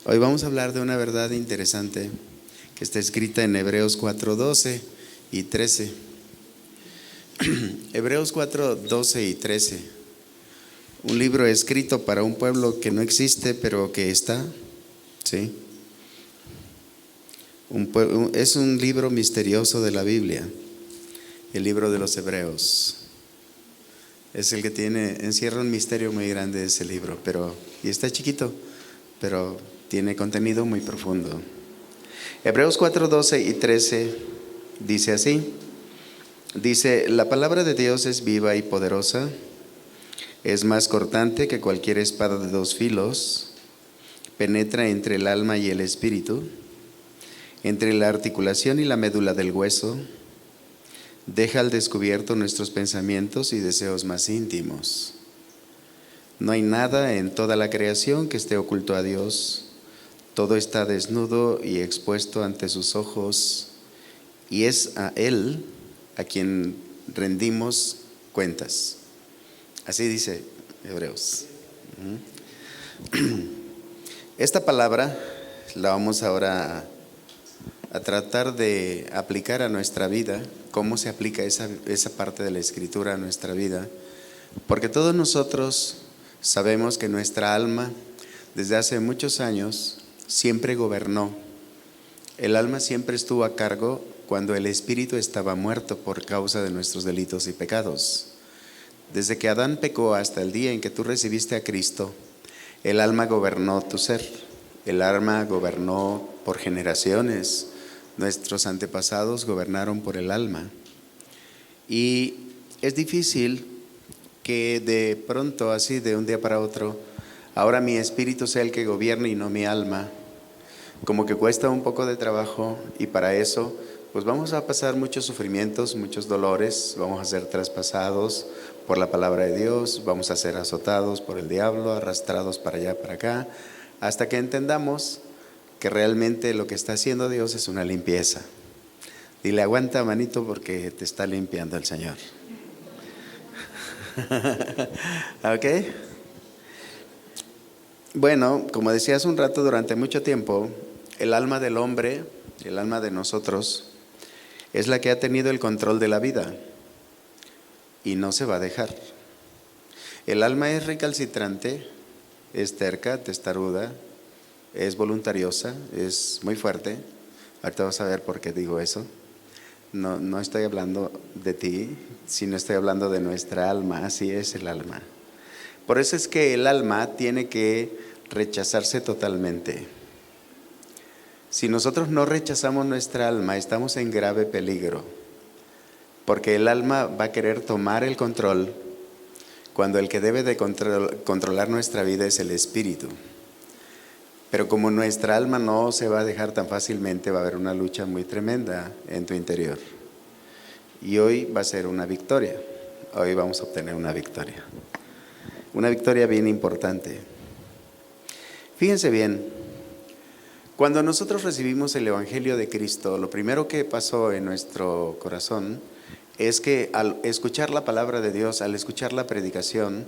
Hoy vamos a hablar de una verdad interesante que está escrita en Hebreos 4:12 y 13. Hebreos 4:12 y 13. Un libro escrito para un pueblo que no existe, pero que está, ¿sí? Es un libro misterioso de la Biblia, el libro de los Hebreos. Es el que encierra un misterio muy grande ese libro, y está chiquito, pero tiene contenido muy profundo. Hebreos 4:12 y 13 dice así. Dice: la palabra de Dios es viva y poderosa, es más cortante que cualquier espada de dos filos, penetra entre el alma y el espíritu, entre la articulación y la médula del hueso, deja al descubierto nuestros pensamientos y deseos más íntimos. No hay nada en toda la creación que esté oculto a Dios. Todo está desnudo y expuesto ante sus ojos, y es a Él a quien rendimos cuentas. Así dice Hebreos. Esta palabra la vamos ahora a tratar de aplicar a nuestra vida. ¿Cómo se aplica esa parte de la Escritura a nuestra vida? Porque todos nosotros sabemos que nuestra alma, desde hace muchos años, siempre gobernó. El alma siempre estuvo a cargo cuando el espíritu estaba muerto por causa de nuestros delitos y pecados. Desde que Adán pecó hasta el día en que tú recibiste a Cristo, el alma gobernó tu ser. El alma gobernó por generaciones. Nuestros antepasados gobernaron por el alma. Y es difícil que de pronto, así de un día para otro, ahora mi espíritu sea el que gobierne y no mi alma. Como que cuesta un poco de trabajo, y para eso pues vamos a pasar muchos sufrimientos, muchos dolores, vamos a ser traspasados por la palabra de Dios, vamos a ser azotados por el diablo, arrastrados para allá, para acá, hasta que entendamos que realmente lo que está haciendo Dios es una limpieza. Dile: aguanta, manito, porque te está limpiando el Señor. ¿Ok? Bueno, como decía hace un rato, durante mucho tiempo, el alma del hombre, el alma de nosotros, es la que ha tenido el control de la vida y no se va a dejar. El alma es recalcitrante, es terca, testaruda, es voluntariosa, es muy fuerte. Ahorita vas a ver por qué digo eso. No estoy hablando de ti, sino estoy hablando de nuestra alma. Así es el alma. Por eso es que el alma tiene que rechazarse totalmente. Si nosotros no rechazamos nuestra alma, estamos en grave peligro, porque el alma va a querer tomar el control cuando el que debe de controlar nuestra vida es el espíritu. Pero como nuestra alma no se va a dejar tan fácilmente, va a haber una lucha muy tremenda en tu interior. Y hoy va a ser una victoria. Hoy vamos a obtener una victoria. Una victoria bien importante. Fíjense bien, cuando nosotros recibimos el Evangelio de Cristo, lo primero que pasó en nuestro corazón es que al escuchar la palabra de Dios, al escuchar la predicación,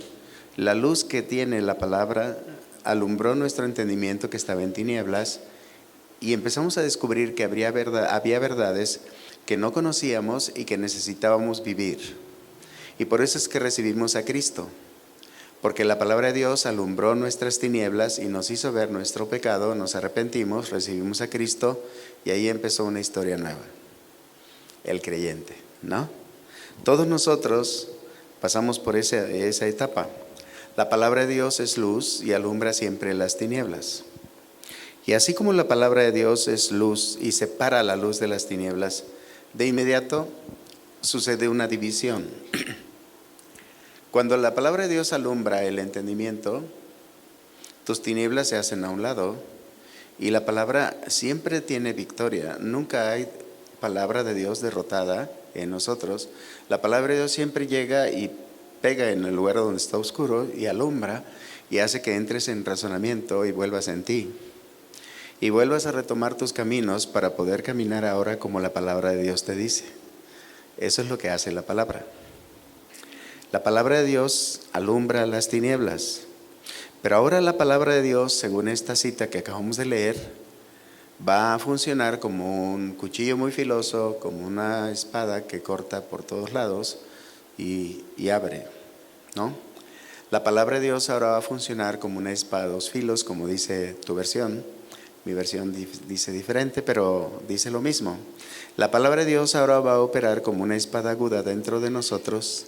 la luz que tiene la palabra alumbró nuestro entendimiento que estaba en tinieblas, y empezamos a descubrir que había verdades que no conocíamos y que necesitábamos vivir. Y por eso es que recibimos a Cristo. Porque la palabra de Dios alumbró nuestras tinieblas y nos hizo ver nuestro pecado, nos arrepentimos, recibimos a Cristo, y ahí empezó una historia nueva. El creyente, ¿no? Todos nosotros pasamos por esa etapa. La palabra de Dios es luz y alumbra siempre las tinieblas. Y así como la palabra de Dios es luz y separa la luz de las tinieblas, de inmediato sucede una división. Cuando la palabra de Dios alumbra el entendimiento, tus tinieblas se hacen a un lado, y la palabra siempre tiene victoria. Nunca hay palabra de Dios derrotada en nosotros. La palabra de Dios siempre llega y pega en el lugar donde está oscuro y alumbra y hace que entres en razonamiento y vuelvas en ti. Y vuelvas a retomar tus caminos para poder caminar ahora como la palabra de Dios te dice. Eso es lo que hace la palabra. La palabra de Dios alumbra las tinieblas, Pero ahora la palabra de Dios, según esta cita que acabamos de leer, va a funcionar como un cuchillo muy filoso, como una espada que corta por todos lados y abre, ¿no? La palabra de Dios ahora va a funcionar como una espada de dos filos, como dice tu versión. Mi versión dice diferente, pero dice lo mismo. La palabra de Dios ahora va a operar como una espada aguda dentro de nosotros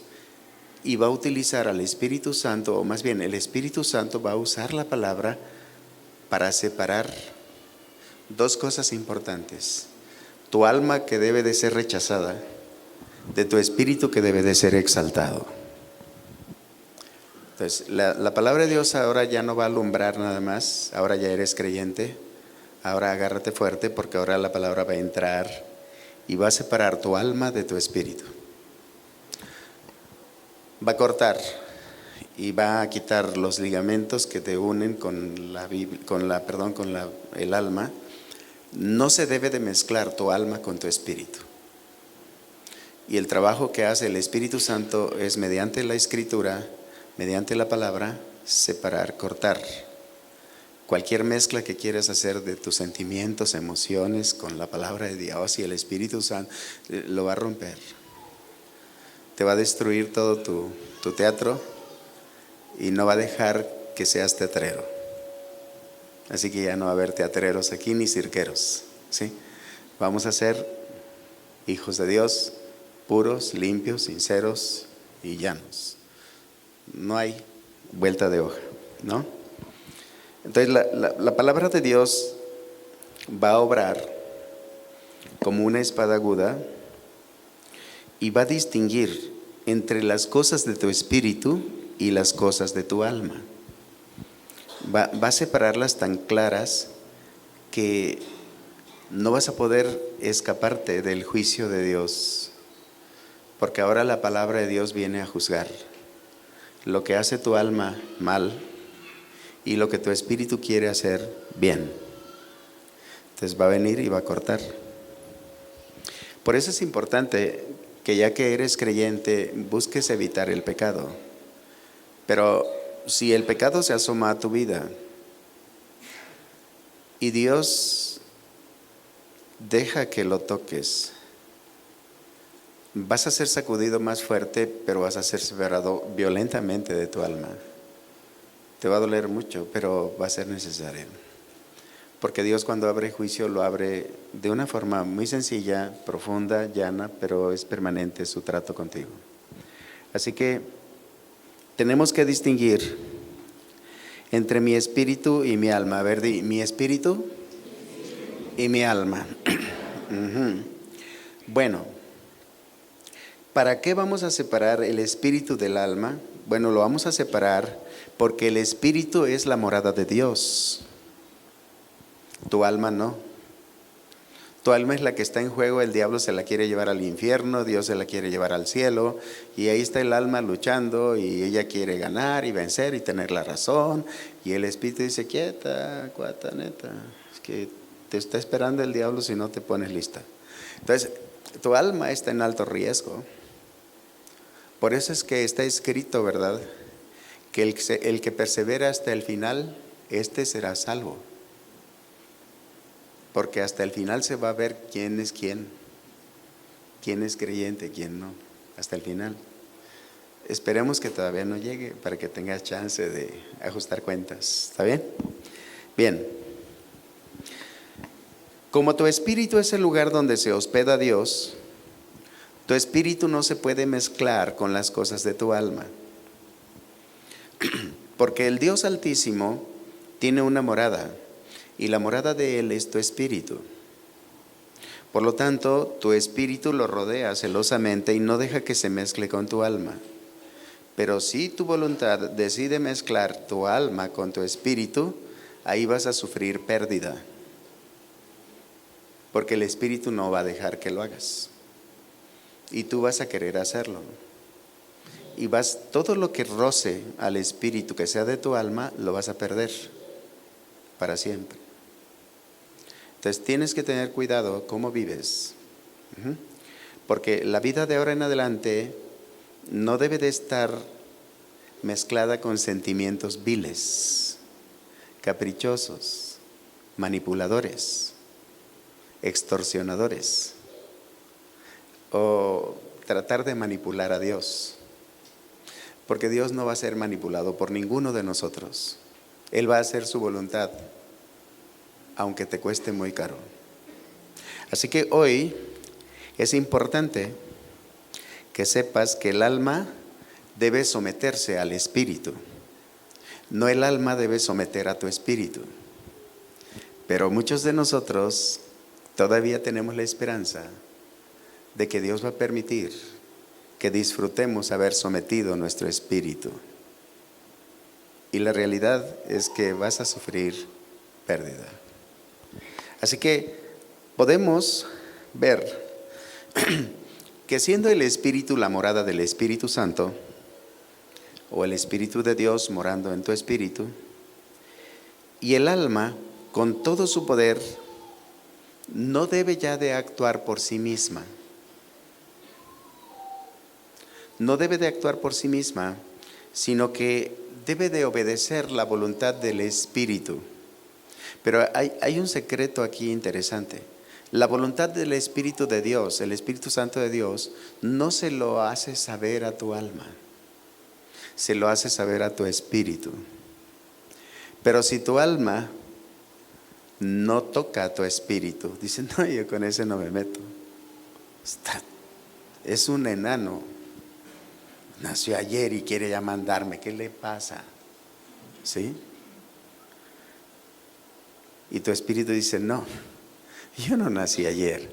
y va a utilizar al Espíritu Santo, o más bien el Espíritu Santo va a usar la palabra para separar dos cosas importantes: tu alma, que debe de ser rechazada, de tu espíritu, que debe de ser exaltado. Entonces, la palabra de Dios ahora ya no va a alumbrar nada más. Ahora ya eres creyente. Ahora agárrate fuerte, porque ahora la palabra va a entrar y va a separar tu alma de tu espíritu. Va a cortar y va a quitar los ligamentos que te unen con el alma. No se debe de mezclar tu alma con tu espíritu. Y el trabajo que hace el Espíritu Santo es, mediante la Escritura, mediante la palabra, separar, cortar cualquier mezcla que quieras hacer de tus sentimientos, emociones con la palabra de Dios, y el Espíritu Santo lo va a romper. Te va a destruir todo tu teatro y no va a dejar que seas teatrero. Así que ya no va a haber teatreros aquí ni cirqueros, ¿sí? Vamos a ser hijos de Dios, puros, limpios, sinceros y llanos. No hay vuelta de hoja, ¿no? Entonces la palabra de Dios va a obrar como una espada aguda y va a distinguir entre las cosas de tu espíritu y las cosas de tu alma. Va a separarlas tan claras que no vas a poder escaparte del juicio de Dios, porque ahora la palabra de Dios viene a juzgar lo que hace tu alma mal y lo que tu espíritu quiere hacer bien. Entonces va a venir y va a cortar. Por eso es importante que, ya que eres creyente, busques evitar el pecado. Pero si el pecado se asoma a tu vida y Dios deja que lo toques, vas a ser sacudido más fuerte, pero vas a ser separado violentamente de tu alma. Te va a doler mucho, pero va a ser necesario. Porque Dios, cuando abre juicio, lo abre de una forma muy sencilla, profunda, llana, pero es permanente su trato contigo. Así que tenemos que distinguir entre mi espíritu y mi alma. A ver, di, mi espíritu y mi alma. Bueno, ¿para qué vamos a separar el espíritu del alma? Bueno, lo vamos a separar porque el espíritu es la morada de Dios. Tu alma no. Tu alma es la que está en juego. El diablo se la quiere llevar al infierno, Dios se la quiere llevar al cielo, y ahí está el alma luchando, y ella quiere ganar y vencer y tener la razón, y el espíritu dice: quieta, cuata, neta, es que te está esperando el diablo si no te pones lista. Entonces, tu alma está en alto riesgo. Por eso es que está escrito, ¿verdad?, que el que persevera hasta el final, este será salvo. Porque hasta el final se va a ver quién es quién es creyente, quién no, hasta el final. Esperemos que todavía no llegue para que tengas chance de ajustar cuentas. ¿Está bien? Bien. Como tu espíritu es el lugar donde se hospeda Dios, tu espíritu no se puede mezclar con las cosas de tu alma. Porque el Dios Altísimo tiene una morada, y la morada de Él es tu espíritu. Por lo tanto, tu espíritu lo rodea celosamente y no deja que se mezcle con tu alma. Pero si tu voluntad decide mezclar tu alma con tu espíritu, ahí vas a sufrir pérdida. Porque el espíritu no va a dejar que lo hagas. Y tú vas a querer hacerlo. Y todo lo que roce al espíritu que sea de tu alma, lo vas a perder para siempre. Entonces tienes que tener cuidado cómo vives. Porque la vida de ahora en adelante no debe de estar mezclada con sentimientos viles, caprichosos, manipuladores, extorsionadores, o tratar de manipular a Dios, porque Dios no va a ser manipulado por ninguno de nosotros. Él va a hacer su voluntad, aunque te cueste muy caro. Así que hoy es importante que sepas que el alma debe someterse al espíritu, no el alma debe someter a tu espíritu. Pero muchos de nosotros todavía tenemos la esperanza de que Dios va a permitir que disfrutemos haber sometido nuestro espíritu. Y la realidad es que vas a sufrir pérdida. Así que podemos ver que siendo el espíritu la morada del Espíritu Santo, o el Espíritu de Dios morando en tu espíritu, y el alma con todo su poder no debe ya de actuar por sí misma. No debe de actuar por sí misma, sino que debe de obedecer la voluntad del Espíritu. Pero hay un secreto aquí interesante. La voluntad del Espíritu de Dios, el Espíritu Santo de Dios, no se lo hace saber a tu alma, se lo hace saber a tu espíritu. Pero si tu alma no toca a tu espíritu, dice, no, yo con ese no me meto. Es un enano, nació ayer y quiere ya mandarme, ¿qué le pasa? ¿Sí? Y tu espíritu dice, no, yo no nací ayer,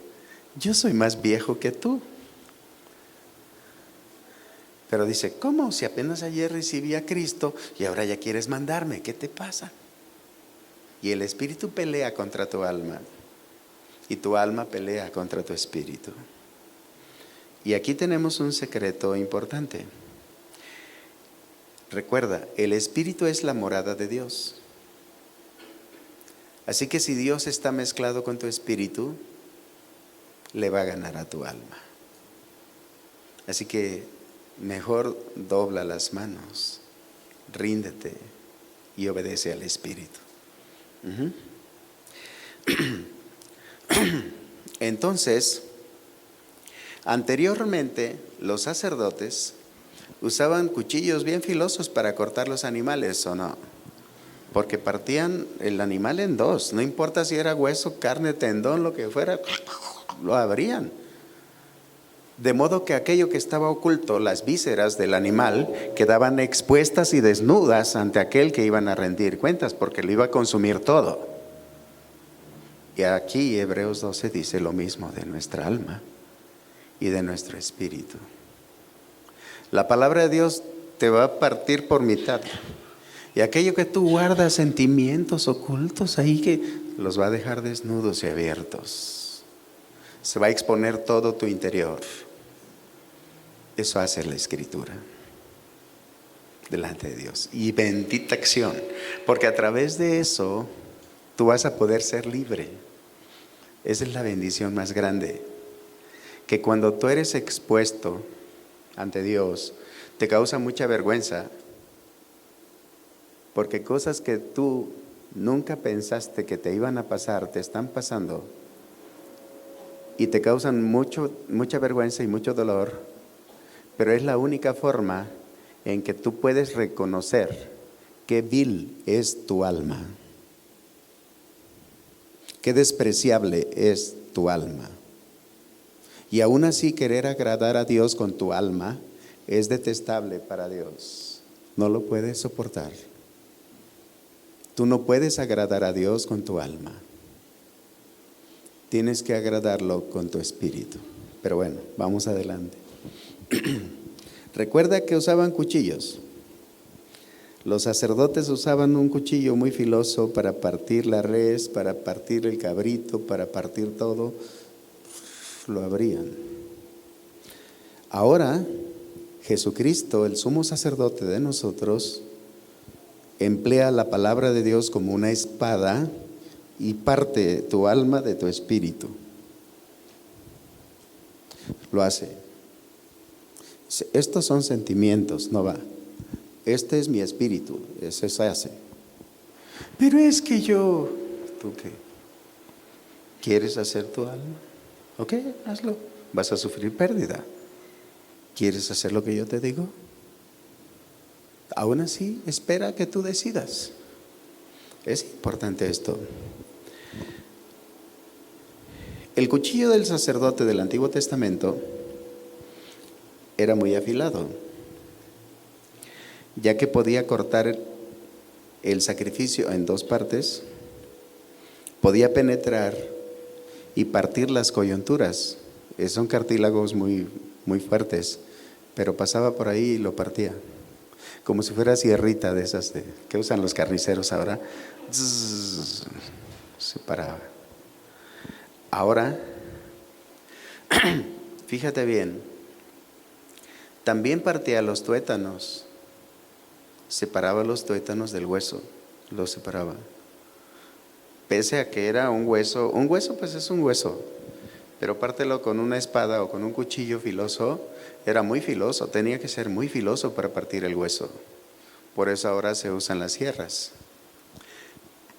yo soy más viejo que tú. Pero dice, ¿cómo? Si apenas ayer recibí a Cristo y ahora ya quieres mandarme, ¿qué te pasa? Y el espíritu pelea contra tu alma y tu alma pelea contra tu espíritu. Y aquí tenemos un secreto importante. Recuerda, el espíritu es la morada de Dios. Así que si Dios está mezclado con tu espíritu, le va a ganar a tu alma. Así que mejor dobla las manos, ríndete y obedece al espíritu. Entonces, anteriormente los sacerdotes usaban cuchillos bien filosos para cortar los animales, ¿o no? Porque partían el animal en dos, no importa si era hueso, carne, tendón, lo que fuera, lo abrían. De modo que aquello que estaba oculto, las vísceras del animal, quedaban expuestas y desnudas ante aquel que iban a rendir cuentas, porque lo iba a consumir todo. Y aquí Hebreos 12 dice lo mismo de nuestra alma y de nuestro espíritu. La palabra de Dios te va a partir por mitad. Y aquello que tú guardas, sentimientos ocultos ahí, que los va a dejar desnudos y abiertos. Se va a exponer todo tu interior. Eso hace la Escritura delante de Dios. Y bendita acción, porque a través de eso tú vas a poder ser libre. Esa es la bendición más grande. Que cuando tú eres expuesto ante Dios, te causa mucha vergüenza. Porque cosas que tú nunca pensaste que te iban a pasar, te están pasando. Y te causan mucha vergüenza y mucho dolor. Pero es la única forma en que tú puedes reconocer qué vil es tu alma, qué despreciable es tu alma. Y aún así querer agradar a Dios con tu alma es detestable para Dios. No lo puedes soportar. Tú no puedes agradar a Dios con tu alma. Tienes que agradarlo con tu espíritu. Pero bueno, vamos adelante. Recuerda que usaban cuchillos. Los sacerdotes usaban un cuchillo muy filoso para partir la res, para partir el cabrito, para partir todo. Lo abrían. Ahora, Jesucristo, el sumo sacerdote de nosotros, emplea la palabra de Dios como una espada y parte tu alma de tu espíritu. Lo hace. Estos son sentimientos, no va. Este es mi espíritu, eso se hace. Pero es que ¿tú qué? ¿Quieres hacer tu alma? Ok, hazlo. Vas a sufrir pérdida. ¿Quieres hacer lo que yo te digo? Aún así, espera que tú decidas. Es importante esto. El cuchillo del sacerdote del Antiguo Testamento era muy afilado, ya que podía cortar el sacrificio en dos partes, podía penetrar y partir las coyunturas. Son cartílagos muy, muy fuertes, pero pasaba por ahí y lo partía, como si fuera sierrita de esas que usan los carniceros ahora. Se paraba. Ahora, fíjate bien, también partía los tuétanos, separaba los tuétanos del hueso, los separaba. Pese a que era un hueso pues es un hueso, pero pártelo con una espada o con un cuchillo filoso, era muy filoso, tenía que ser muy filoso para partir el hueso. Por eso ahora se usan las sierras,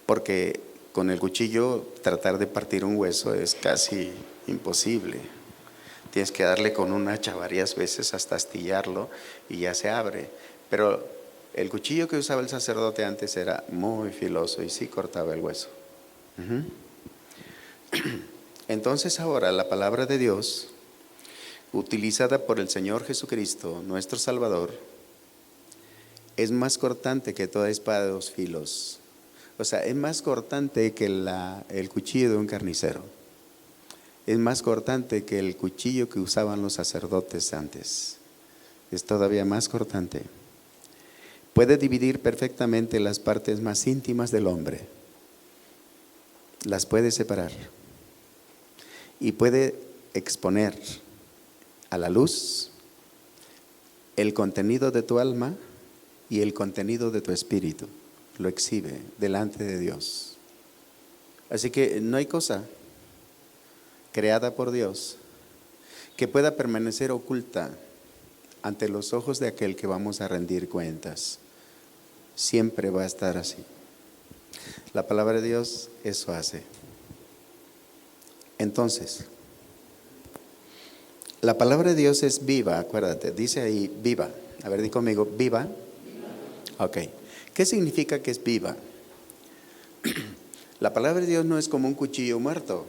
porque con el cuchillo tratar de partir un hueso es casi imposible. Tienes que darle con un hacha varias veces hasta astillarlo y ya se abre. Pero el cuchillo que usaba el sacerdote antes era muy filoso y sí cortaba el hueso. Entonces ahora la palabra de Dios, utilizada por el Señor Jesucristo, nuestro Salvador, es más cortante que toda espada de dos filos. O sea, es más cortante que el cuchillo de un carnicero. Es más cortante que el cuchillo que usaban los sacerdotes antes. Es todavía más cortante. Puede dividir perfectamente las partes más íntimas del hombre. Las puede separar. Y puede exponer a la luz el contenido de tu alma y el contenido de tu espíritu. Lo exhibe delante de Dios. Así que no hay cosa creada por Dios que pueda permanecer oculta ante los ojos de aquel que vamos a rendir cuentas. Siempre va a estar así. La palabra de Dios eso hace. Entonces, la palabra de Dios es viva, acuérdate, dice ahí viva. A ver, di conmigo, viva. Ok. ¿Qué significa que es viva? La palabra de Dios no es como un cuchillo muerto.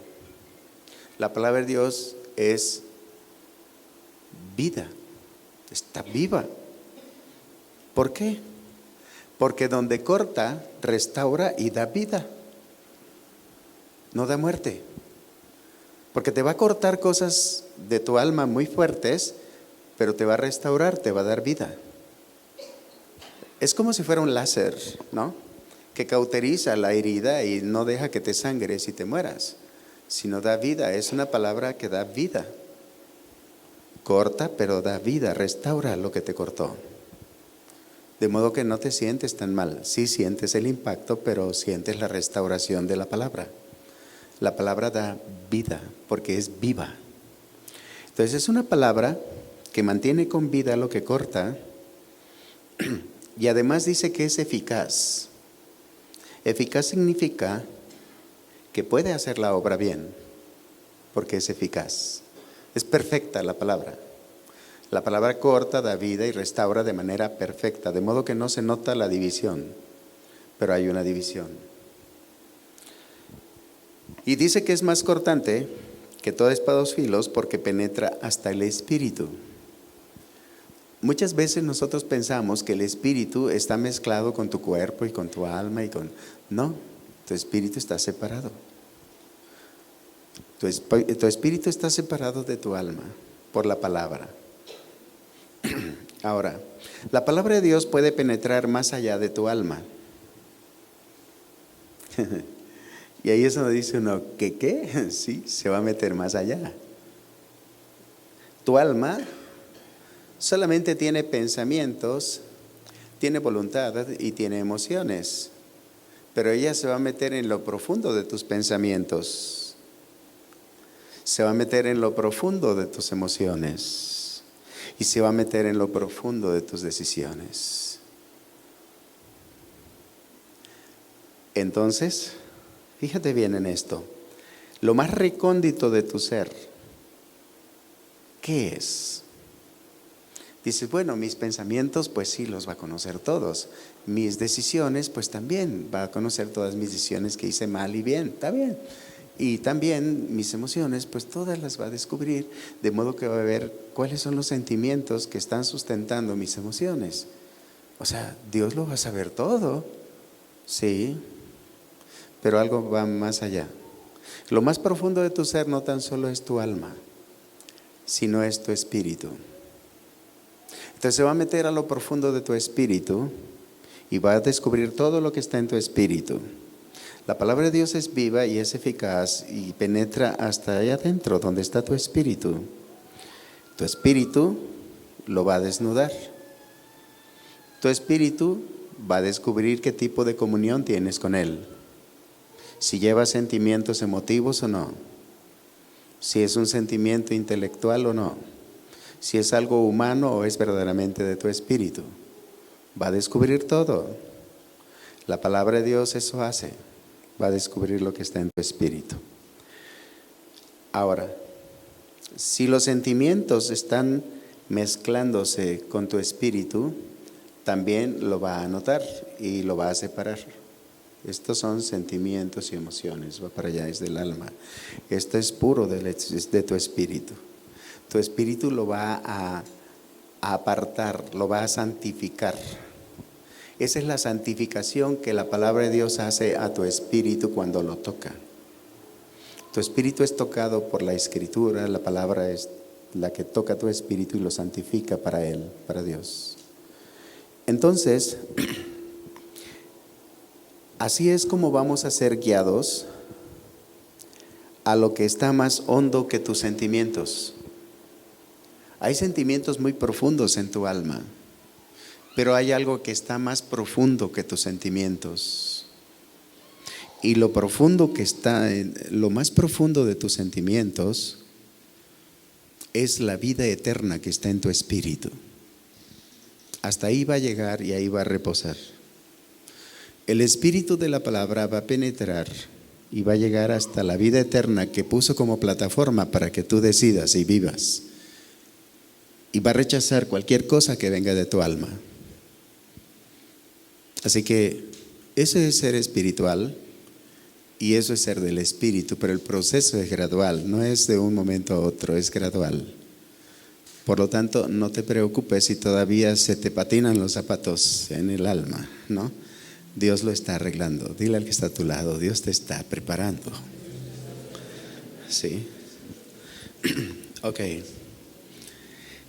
La palabra de Dios es vida, está viva. ¿Por qué? Porque donde corta, restaura y da vida. No da muerte. Porque te va a cortar cosas de tu alma muy fuertes, pero te va a restaurar, te va a dar vida. Es como si fuera un láser, ¿no? Que cauteriza la herida y no deja que te sangres y te mueras, sino da vida. Es una palabra que da vida. Corta, pero da vida, restaura lo que te cortó. De modo que no te sientes tan mal. Sí sientes el impacto, pero sientes la restauración de la palabra. La palabra da vida, porque es viva. Entonces es una palabra que mantiene con vida lo que corta y además dice que es eficaz. Eficaz significa que puede hacer la obra bien, porque es eficaz. Es perfecta la palabra. La palabra corta, da vida y restaura de manera perfecta, de modo que no se nota la división, pero hay una división. Y dice que es más cortante que toda espada de dos filos porque penetra hasta el espíritu. Muchas veces nosotros pensamos que el espíritu está mezclado con tu cuerpo y con tu alma No, tu espíritu está separado. Tu espíritu está separado de tu alma por la palabra. Ahora, la palabra de Dios puede penetrar más allá de tu alma. Y ahí es donde dice uno, ¿qué? Sí, se va a meter más allá. Tu alma solamente tiene pensamientos, tiene voluntad y tiene emociones, pero ella se va a meter en lo profundo de tus pensamientos, se va a meter en lo profundo de tus emociones y se va a meter en lo profundo de tus decisiones. Entonces, fíjate bien en esto. Lo más recóndito de tu ser, ¿qué es? Dices, bueno, mis pensamientos, pues sí, los va a conocer todos. Mis decisiones, pues también va a conocer todas mis decisiones que hice mal y bien, está bien. Y también mis emociones, pues todas las va a descubrir, de modo que va a ver cuáles son los sentimientos que están sustentando mis emociones. O sea, Dios lo va a saber todo, sí, pero algo va más allá. Lo más profundo de tu ser no tan solo es tu alma, sino es tu espíritu. Entonces se va a meter a lo profundo de tu espíritu y va a descubrir todo lo que está en tu espíritu. La palabra de Dios es viva y es eficaz y penetra hasta allá adentro donde está tu espíritu. Tu espíritu lo va a desnudar. Tu espíritu va a descubrir qué tipo de comunión tienes con Él. Si llevas sentimientos emotivos o no. Si es un sentimiento intelectual o no. Si es algo humano o es verdaderamente de tu espíritu. Va a descubrir todo. La palabra de Dios eso hace. Va a descubrir lo que está en tu espíritu. Ahora, si los sentimientos están mezclándose con tu espíritu, también lo va a notar y lo va a separar. Estos son sentimientos y emociones, va para allá, es del alma. Esto es puro de tu espíritu. Tu espíritu lo va a apartar, lo va a santificar. Esa es la santificación que la palabra de Dios hace a tu espíritu cuando lo toca. Tu espíritu es tocado por la Escritura, la palabra es la que toca tu espíritu y lo santifica para Él, para Dios. Entonces, así es como vamos a ser guiados a lo que está más hondo que tus sentimientos. Hay sentimientos muy profundos en tu alma, pero hay algo que está más profundo que tus sentimientos. Y lo profundo que está, lo más profundo de tus sentimientos es la vida eterna que está en tu espíritu. Hasta ahí va a llegar y ahí va a reposar. El espíritu de la palabra va a penetrar y va a llegar hasta la vida eterna que puso como plataforma para que tú decidas y vivas. Y va a rechazar cualquier cosa que venga de tu alma. Así que eso es ser espiritual y eso es ser del espíritu, pero el proceso es gradual, no es de un momento a otro, es gradual. Por lo tanto, no te preocupes si todavía se te patinan los zapatos en el alma, ¿no? Dios lo está arreglando. Dile al que está a tu lado, Dios te está preparando. ¿Sí? Ok.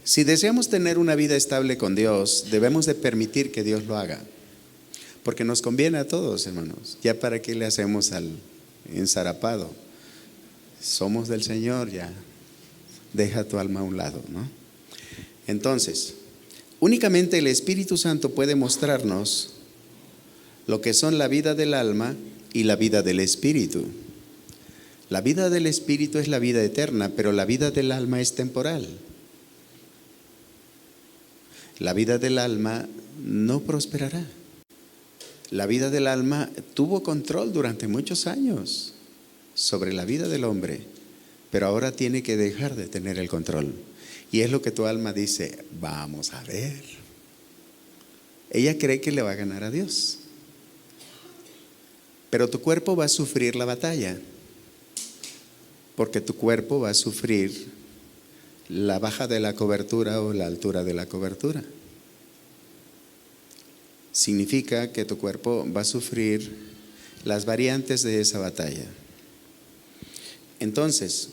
Si deseamos tener una vida estable con Dios, debemos de permitir que Dios lo haga. Porque nos conviene a todos, hermanos. Ya para qué le hacemos al ensarapado. Somos del Señor, ya. Deja tu alma a un lado, ¿no? Entonces, únicamente el Espíritu Santo puede mostrarnos lo que son la vida del alma y la vida del espíritu. La vida del espíritu es la vida eterna, pero la vida del alma es temporal. La vida del alma no prosperará. La vida del alma tuvo control durante muchos años sobre la vida del hombre, pero ahora tiene que dejar de tener el control. Y es lo que tu alma dice, vamos a ver. Ella cree que le va a ganar a Dios. Pero tu cuerpo va a sufrir la batalla, porque tu cuerpo va a sufrir la baja de la cobertura o la altura de la cobertura. Significa que tu cuerpo va a sufrir las variantes de esa batalla. Entonces,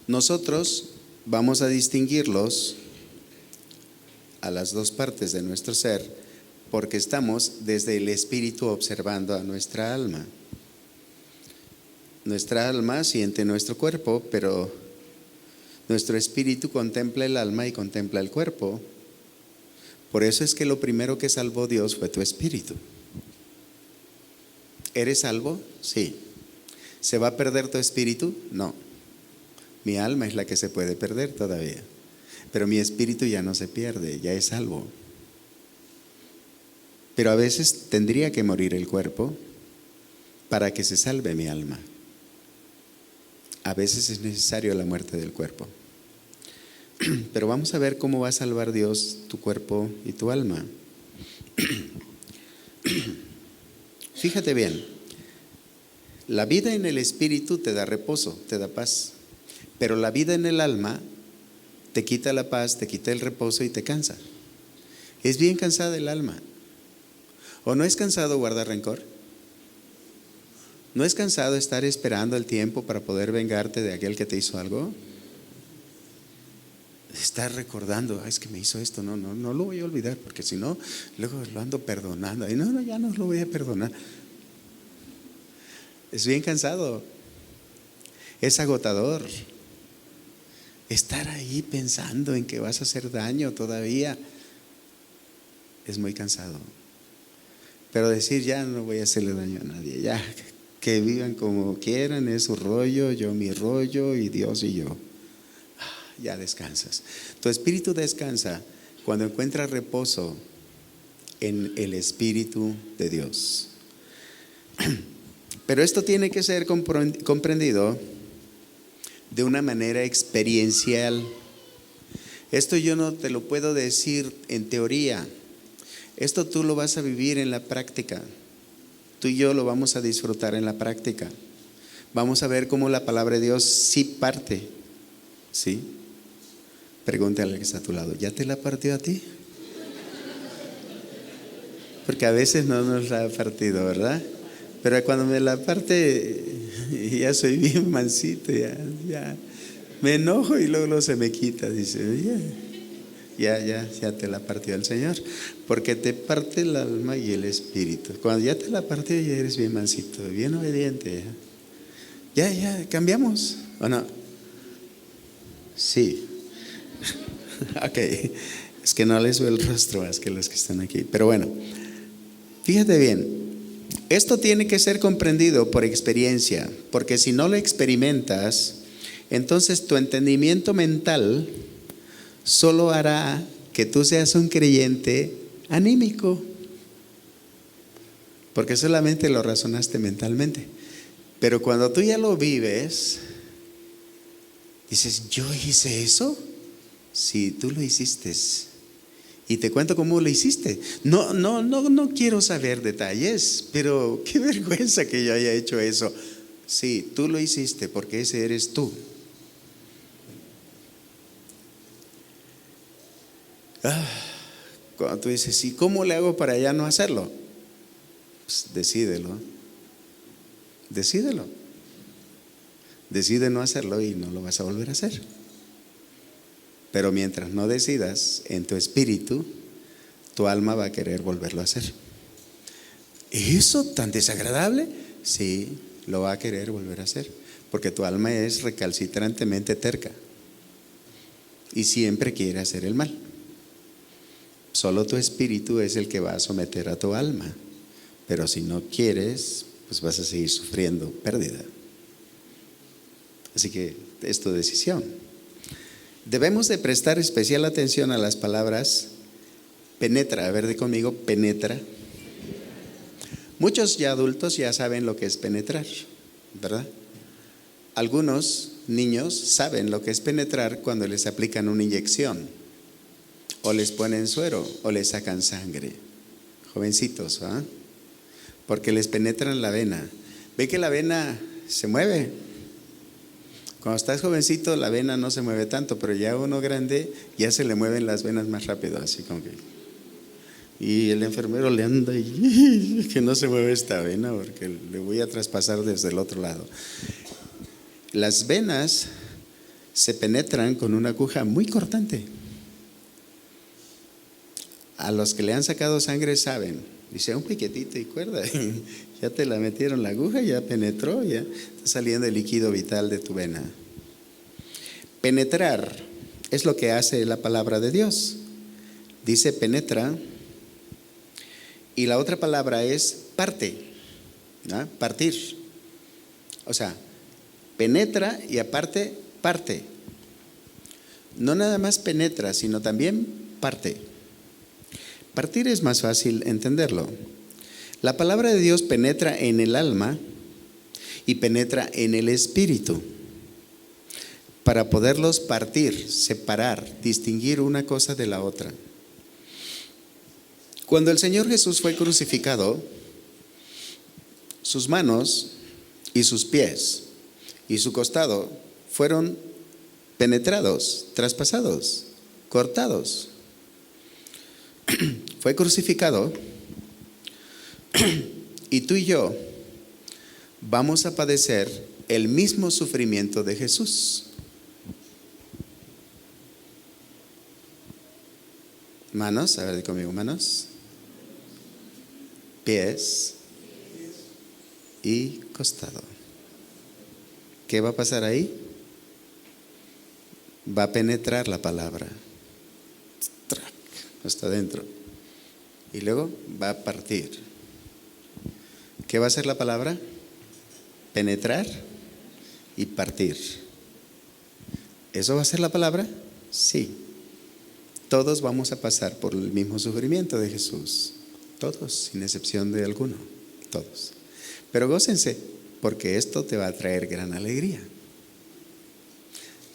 nosotros vamos a distinguirlos a las dos partes de nuestro ser, porque estamos desde el espíritu observando a nuestra alma. Nuestra alma siente nuestro cuerpo, pero nuestro espíritu contempla el alma y contempla el cuerpo. Por eso es que lo primero que salvó Dios fue tu espíritu. ¿Eres salvo? Sí. ¿Se va a perder tu espíritu? No. Mi alma es la que se puede perder todavía, pero mi espíritu ya no se pierde, ya es salvo. Pero a veces tendría que morir el cuerpo para que se salve mi alma. A veces es necesario la muerte del cuerpo. Pero vamos a ver cómo va a salvar Dios tu cuerpo y tu alma. Fíjate bien, la vida en el espíritu te da reposo, te da paz, pero la vida en el alma te quita la paz, te quita el reposo y te cansa. Es bien cansada el alma. ¿O no es cansado guardar rencor? ¿No es cansado estar esperando el tiempo para poder vengarte de aquel que te hizo algo? Estar recordando, es que me hizo esto, no lo voy a olvidar, porque si no, luego lo ando perdonando. Y no, ya no lo voy a perdonar. Es bien cansado. Es agotador. Estar ahí pensando en que vas a hacer daño todavía es muy cansado. Pero decir, ya no voy a hacerle daño a nadie, ya que vivan como quieran, es su rollo, yo mi rollo y Dios y yo. Ya descansas. Tu espíritu descansa cuando encuentras reposo en el Espíritu de Dios. Pero esto tiene que ser comprendido de una manera experiencial. Esto yo no te lo puedo decir en teoría. Esto tú lo vas a vivir en la práctica. Tú y yo lo vamos a disfrutar en la práctica. Vamos a ver cómo la palabra de Dios sí parte. ¿Sí? Pregúntale al que está a tu lado, ¿ya te la partió a ti? Porque a veces no nos la ha partido, ¿verdad? Pero cuando me la parte, ya soy bien mansito, ya me enojo y luego se me quita. Dice, ya te la partió el Señor, porque te parte el alma y el espíritu. Cuando ya te la partió, ya eres bien mansito, bien obediente. Ya cambiamos, ¿o no? Sí. Ok, es que no les veo el rostro más que los que están aquí. Pero bueno, fíjate bien, esto tiene que ser comprendido por experiencia, porque si no lo experimentas, entonces tu entendimiento mental solo hará que tú seas un creyente anímico, porque solamente lo razonaste mentalmente. Pero cuando tú ya lo vives, dices, ¿yo hice eso? Sí, tú lo hiciste. Y te cuento cómo lo hiciste. No quiero saber detalles, pero qué vergüenza que yo haya hecho eso. Sí, tú lo hiciste porque ese eres tú. Cuando tú dices, ¿y cómo le hago para ya no hacerlo? Pues decídelo. Decide no hacerlo y no lo vas a volver a hacer. Pero mientras no decidas, en tu espíritu, tu alma va a querer volverlo a hacer. ¿Eso tan desagradable? Sí, lo va a querer volver a hacer, porque tu alma es recalcitrantemente terca y siempre quiere hacer el mal. Solo tu espíritu es el que va a someter a tu alma, pero si no quieres, pues vas a seguir sufriendo pérdida. Así que es tu decisión. Debemos de prestar especial atención a las palabras penetra. A ver, di conmigo, penetra. Muchos ya adultos ya saben lo que es penetrar, ¿verdad? Algunos niños saben lo que es penetrar cuando les aplican una inyección, o les ponen suero, o les sacan sangre. Jovencitos, ¿ah? Porque les penetran la vena. ¿Ve que la vena se mueve? Cuando estás jovencito la vena no se mueve tanto, pero ya uno grande ya se le mueven las venas más rápido, así como que. Y el enfermero le anda y que no se mueve esta vena porque le voy a traspasar desde el otro lado. Las venas se penetran con una aguja muy cortante. A los que le han sacado sangre saben, dice un piquetito y cuerda, ya te la metieron la aguja, ya penetró, ya está saliendo el líquido vital de tu vena. Penetrar es lo que hace la palabra de Dios. Dice penetra, y la otra palabra es parte, ¿no? Partir. O sea, penetra y aparte parte. No nada más penetra, sino también parte. Partir es más fácil entenderlo. La palabra de Dios penetra en el alma y penetra en el espíritu para poderlos partir, separar, distinguir una cosa de la otra. Cuando el Señor Jesús fue crucificado, sus manos y sus pies y su costado fueron penetrados, traspasados, cortados. Fue crucificado y tú y yo vamos a padecer el mismo sufrimiento de Jesús. Manos, a ver, di conmigo, manos, pies y costado. ¿Qué va a pasar ahí? Va a penetrar la palabra hasta adentro y luego va a partir. ¿Qué va a hacer la palabra? Penetrar y partir. ¿Eso va a ser la palabra? Sí. Todos vamos a pasar por el mismo sufrimiento de Jesús. Todos, sin excepción de alguno. Todos. Pero gócense, porque esto te va a traer gran alegría.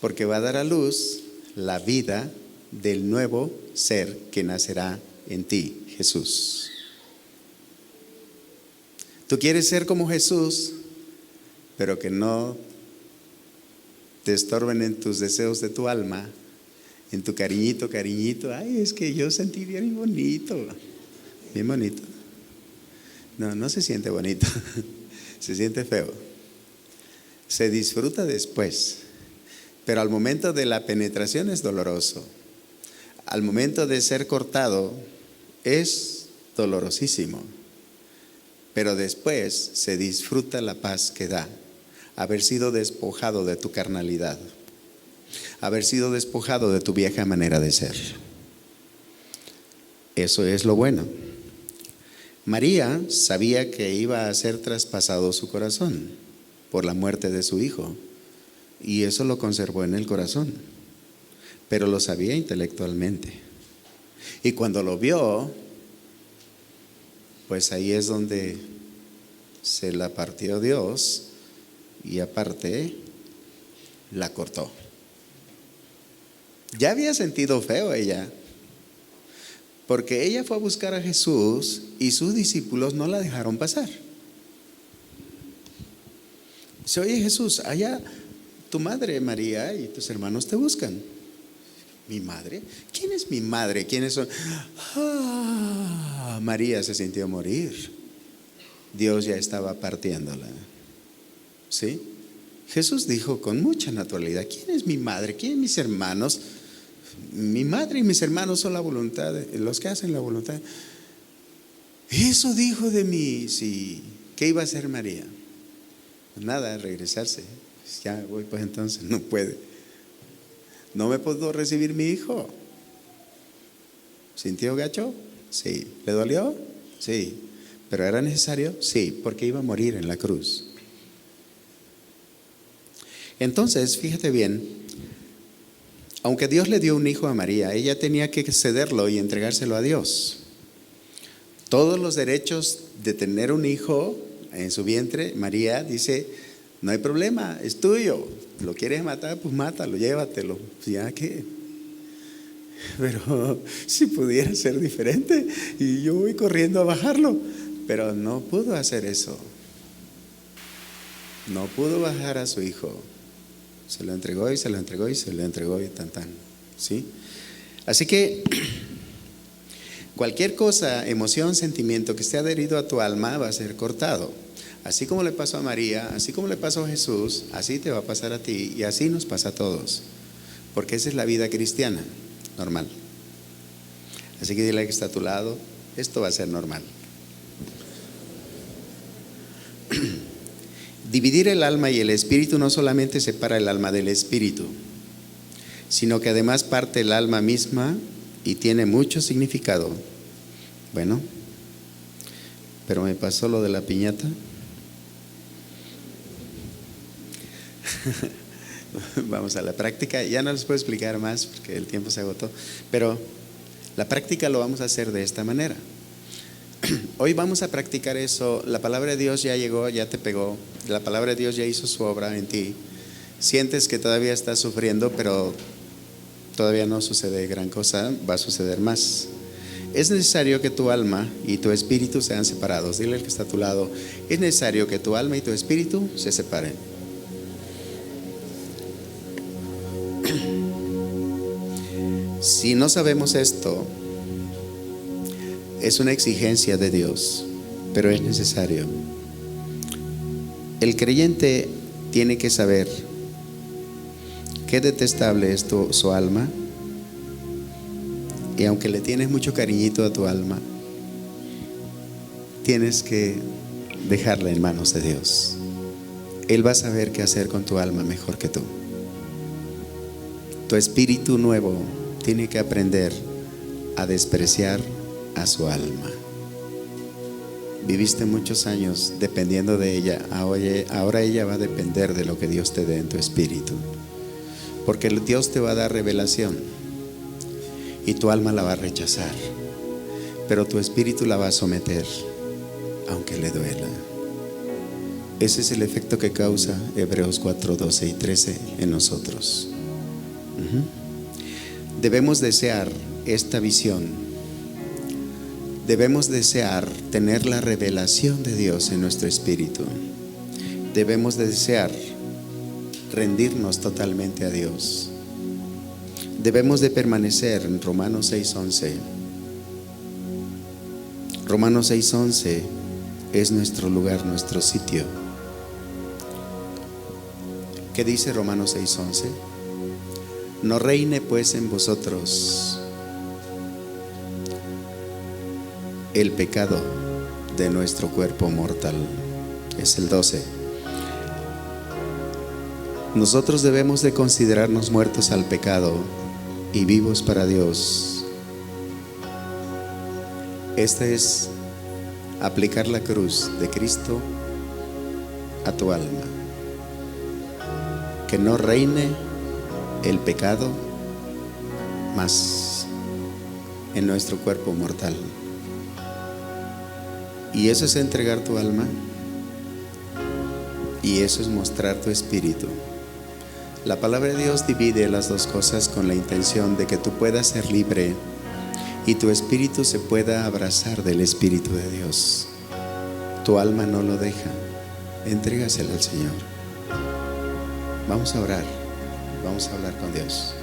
Porque va a dar a luz la vida del nuevo ser que nacerá en ti, Jesús. Tú quieres ser como Jesús, pero que no te estorben en tus deseos de tu alma, en tu cariñito. Ay, es que yo sentí bien bonito. Bien bonito. No, no se siente bonito. Se siente feo. Se disfruta después. Pero al momento de la penetración es doloroso. Al momento de ser cortado es dolorosísimo. Pero después se disfruta la paz que da haber sido despojado de tu carnalidad, haber sido despojado de tu vieja manera de ser. Eso es lo bueno. María sabía que iba a ser traspasado su corazón por la muerte de su hijo, y eso lo conservó en el corazón, pero lo sabía intelectualmente. Y cuando lo vio, pues ahí es donde se la partió Dios y aparte la cortó. Ya había sentido feo ella, porque ella fue a buscar a Jesús y sus discípulos no la dejaron pasar. Dice: oye Jesús, allá tu madre María y tus hermanos te buscan. ¿Mi madre? ¿Quién es mi madre? ¿Quiénes son? María se sintió morir. Dios ya estaba partiéndola. ¿Sí? Jesús dijo con mucha naturalidad: ¿quién es mi madre? ¿Quién es mis hermanos? Mi madre y mis hermanos son la voluntad, los que hacen la voluntad. Eso dijo de mí. Sí. ¿Qué iba a hacer María? Pues nada, regresarse. Pues ya voy, pues entonces no puede. No me puedo recibir mi hijo. ¿Sintió gacho? Sí. ¿Le dolió? Sí. ¿Pero era necesario? Sí, porque iba a morir en la cruz. Entonces, fíjate bien, aunque Dios le dio un hijo a María, ella tenía que cederlo y entregárselo a Dios. Todos los derechos de tener un hijo en su vientre, María dice: no hay problema, es tuyo. ¿Lo quieres matar? Pues mátalo, llévatelo. ¿Ya qué? Pero si pudiera ser diferente y yo voy corriendo a bajarlo. Pero no pudo hacer eso. No pudo bajar a su hijo. Se lo entregó y se lo entregó y se lo entregó y tan. ¿Sí? Así que cualquier cosa, emoción, sentimiento que esté adherido a tu alma va a ser cortado. Así como le pasó a María, así como le pasó a Jesús, así te va a pasar a ti y así nos pasa a todos. Porque esa es la vida cristiana, normal. Así que dile al que está a tu lado: esto va a ser normal. Dividir el alma y el espíritu no solamente separa el alma del espíritu, sino que además parte el alma misma y tiene mucho significado. Bueno, pero me pasó lo de la piñata. Vamos a la práctica. Ya no les puedo explicar más porque el tiempo se agotó. Pero La práctica lo vamos a hacer de esta manera. Hoy vamos a practicar eso. La palabra de Dios ya llegó, ya te pegó. La palabra de Dios ya hizo su obra en ti. Sientes que todavía estás sufriendo, pero todavía no sucede gran cosa, va a suceder más. Es necesario que tu alma y tu espíritu sean separados. Dile al que está a tu lado, es necesario que tu alma y tu espíritu se separen. Si no sabemos esto, es una exigencia de Dios, pero es necesario. El creyente tiene que saber qué detestable es su alma, y aunque le tienes mucho cariñito a tu alma, tienes que dejarla en manos de Dios. Él va a saber qué hacer con tu alma mejor que tú. Tu espíritu nuevo tiene que aprender a despreciar a su alma. Viviste muchos años dependiendo de ella, ahora ella va a depender de lo que Dios te dé en tu espíritu, porque Dios te va a dar revelación y tu alma la va a rechazar, pero tu espíritu la va a someter aunque le duela. Ese es el efecto que causa Hebreos 4, 12 y 13 en nosotros. Debemos desear esta visión. Debemos desear tener la revelación de Dios en nuestro espíritu. Debemos desear rendirnos totalmente a Dios. Debemos de permanecer en Romanos 6:11. Romanos 6:11 es nuestro lugar, nuestro sitio. ¿Qué dice Romanos 6:11? No reine pues en vosotros el pecado de nuestro cuerpo mortal. Es el 12. Nosotros debemos de considerarnos muertos al pecado y vivos para Dios. Este es aplicar la cruz de Cristo a tu alma. Que no reine el pecado más en nuestro cuerpo mortal. Y eso es entregar tu alma, y eso es mostrar tu espíritu. La palabra de Dios divide las dos cosas con la intención de que tú puedas ser libre y tu espíritu se pueda abrazar del Espíritu de Dios. Tu alma no lo deja. Entrégasela al Señor. Vamos a orar. Vamos a hablar con Dios.